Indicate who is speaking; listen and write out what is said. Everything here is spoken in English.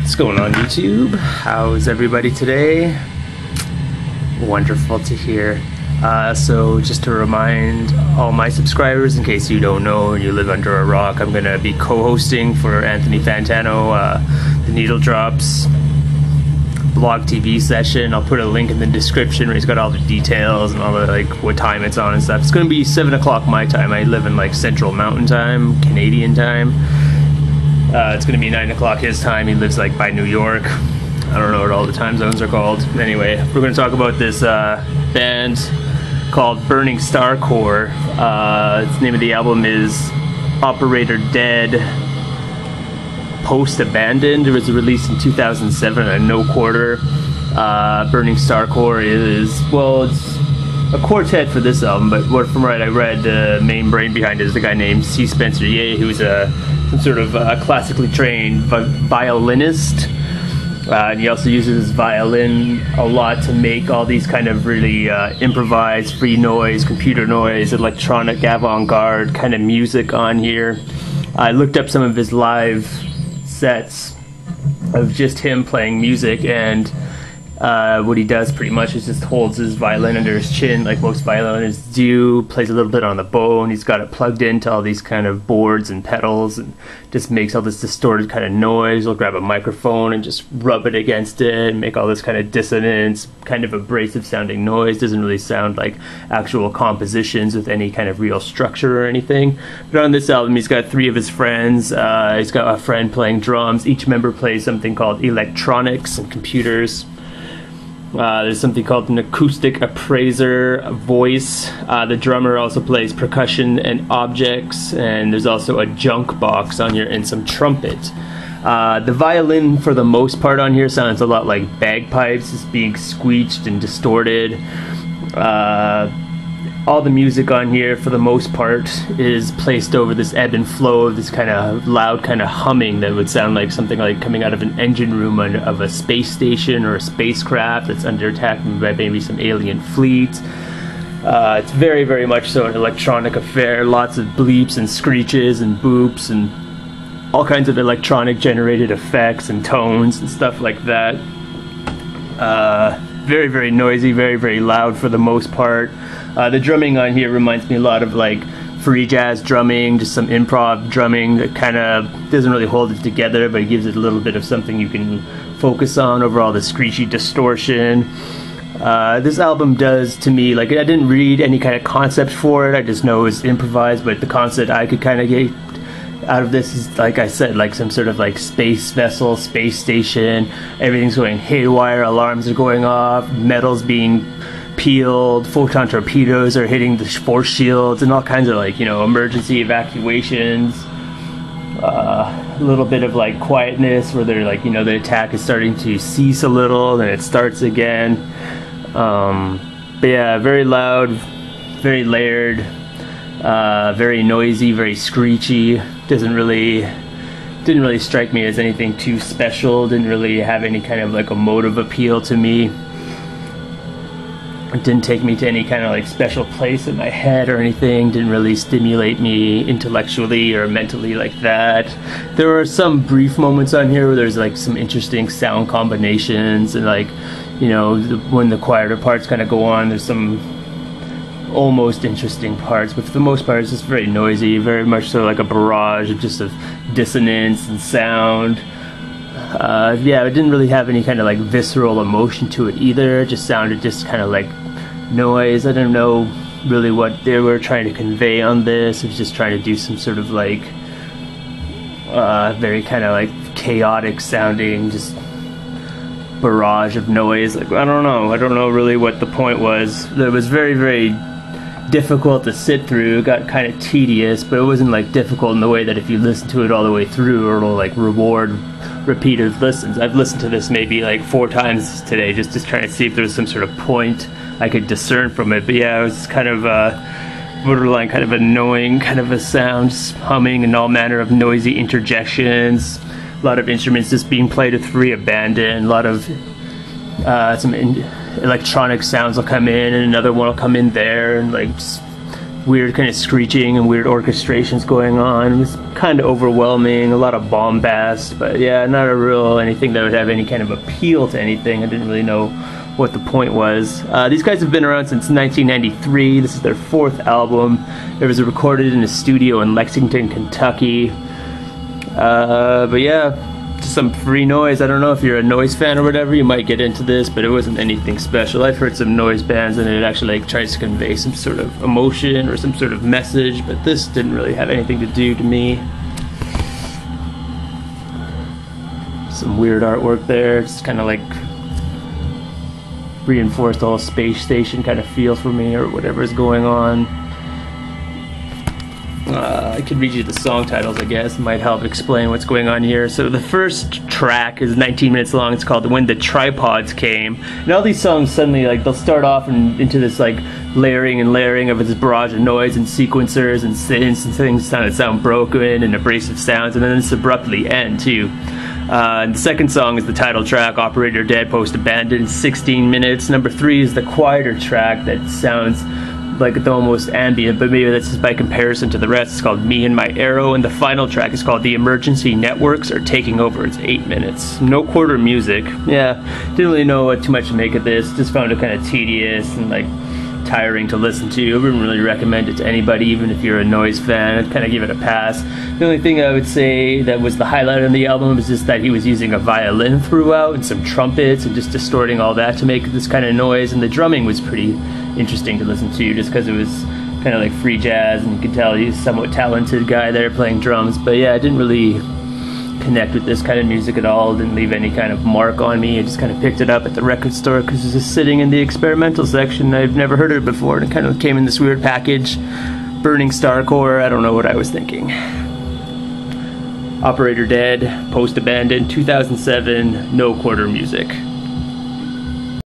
Speaker 1: What's going on YouTube? How's everybody today? Wonderful to hear. So just to remind all my subscribers, in case you don't know and you live under a rock, I'm gonna be co-hosting for Anthony Fantano, the theNeedleDrop's blog TV session. I'll put a link in the description where he's got all the details and all the like what time it's on and stuff. It's gonna be 7 o'clock my time. I live in like Central Mountain Time, Canadian time. It's gonna be 9 o'clock his time. He lives like by New York. I don't know what all the time zones are called. Anyway, we're gonna talk about this band called Burning Star Corps. The name of the album is Operator Dead Post Abandoned. It was released in 2007 on No Quater. Burning Star Corps is, well, it's a quartet for this album, but from what I read, the main brain behind it is a guy named C. Spencer Ye, who's some sort of classically trained violinist. And he also uses his violin a lot to make all these kind of really improvised, free noise, computer noise, electronic avant-garde kind of music on here. I looked up some of his live sets of just him playing music, and what he does pretty much is just holds his violin under his chin like most violinists do, plays a little bit on the bow, and he's got it plugged into all these kind of boards and pedals and just makes all this distorted kind of noise. He'll grab a microphone and just rub it against it and make all this kind of dissonance, kind of abrasive sounding noise. Doesn't really sound like actual compositions with any kind of real structure or anything. But on this album he's got 3 of his friends. He's got a friend playing drums. Each member plays something called electronics and computers. There's something called an acoustic appraiser voice. The drummer also plays percussion and objects, and there's also a junkbox on here and some trumpet. The violin, for the most part on here, sounds a lot like bagpipes. It's being squeeched and distorted. All the music on here, for the most part, is placed over this ebb and flow of this kind of loud kind of humming that would sound like something like coming out of an engine room of a space station or a spacecraft that's under attack by maybe some alien fleet. It's very, very much so an electronic affair. Lots of bleeps and screeches and boops and all kinds of electronic generated effects and tones and stuff like that. Very, very noisy, very, very loud for the most part. The drumming on here reminds me a lot of like free jazz drumming, just some improv drumming that kind of doesn't really hold it together, but it gives it a little bit of something you can focus on over all the screechy distortion. This album does, to me, like, I didn't read any kind of concept for it, I just know it's improvised, but the concept I could kind of get out of this is, like I said, like some sort of like space vessel, space station. Everything's going haywire, alarms are going off, metal's being peeled, photon torpedoes are hitting the force shields, and all kinds of like, you know, emergency evacuations. A little bit of like quietness where they're like, you know, the attack is starting to cease a little, then it starts again. But yeah, very loud, very layered, very noisy, very screechy. Didn't really strike me as anything too special. Didn't really have any kind of like emotive appeal to me. It didn't take me to any kind of like special place in my head or anything. Didn't really stimulate me intellectually or mentally like that. There were some brief moments on here where there's like some interesting sound combinations, and like, you know, when the quieter parts kind of go on, there's some almost interesting parts, but for the most part it's just very noisy, very much so like a barrage of just of dissonance and sound. Yeah, it didn't really have any kind of like visceral emotion to it either. It just sounded just kind of like noise. I don't know really what they were trying to convey on this. It was just trying to do some sort of like very kind of like chaotic sounding, just barrage of noise. Like, I don't know really what the point was. It was very, very difficult to sit through. It got kind of tedious, but it wasn't like difficult in the way that if you listen to it all the way through, it'll like reward repeated listens. I've listened to this maybe like 4 times today just to try to see if there was some sort of point I could discern from it. But yeah, it was kind of borderline kind of annoying kind of a sound, just humming and all manner of noisy interjections. A lot of instruments just being played with free abandon. A lot of some electronic sounds will come in, and another one will come in there, and like just weird kind of screeching and weird orchestrations going on. It was kind of overwhelming, a lot of bombast, but yeah, not a real anything that would have any kind of appeal to anything. I didn't really know what the point was. These guys have been around since 1993. This is their 4th album. It was recorded in a studio in Lexington, Kentucky. But yeah, just some free noise. I don't know if you're a noise fan or whatever, you might get into this, but it wasn't anything special. I've heard some noise bands and it actually like tries to convey some sort of emotion or some sort of message, but this didn't really have anything to do to me. Some weird artwork there. It's kind of like reinforced the whole space station kind of feel for me, or whatever is going on. I could read you the song titles, I guess. It might help explain what's going on here. So the first track is 19 minutes long. It's called When the Tripods Came. And all these songs suddenly, like, they'll start off into this, like, layering and layering of this barrage of noise and sequencers and synths and things that sound broken and abrasive sounds, and then this abruptly end, too. And the second song is the title track, Operator Dead, Post Abandoned, 16 minutes. Number 3 is the quieter track that sounds like it's almost ambient, but maybe that's just by comparison to the rest. It's called Me and My Arrow, and the final track is called The Emergency Networks Are Taking Over. It's 8 minutes. No Quater music. Yeah, didn't really know what too much to make of this. Just found it kind of tedious and like tiring to listen to. I wouldn't really recommend it to anybody, even if you're a noise fan. I'd kind of give it a pass. The only thing I would say that was the highlight of the album was just that he was using a violin throughout and some trumpets and just distorting all that to make this kind of noise, and the drumming was pretty interesting to listen to just because it was kind of like free jazz, and you could tell he's a somewhat talented guy there playing drums. But yeah, I didn't really connect with this kind of music at all. Didn't leave any kind of mark on me. I just kind of picked it up at the record store because it was just sitting in the experimental section. I've never heard of it before, and it kind of came in this weird package. Burning Starcore, I don't know what I was thinking. Operator Dead, Post Abandoned, 2007, No Quater music.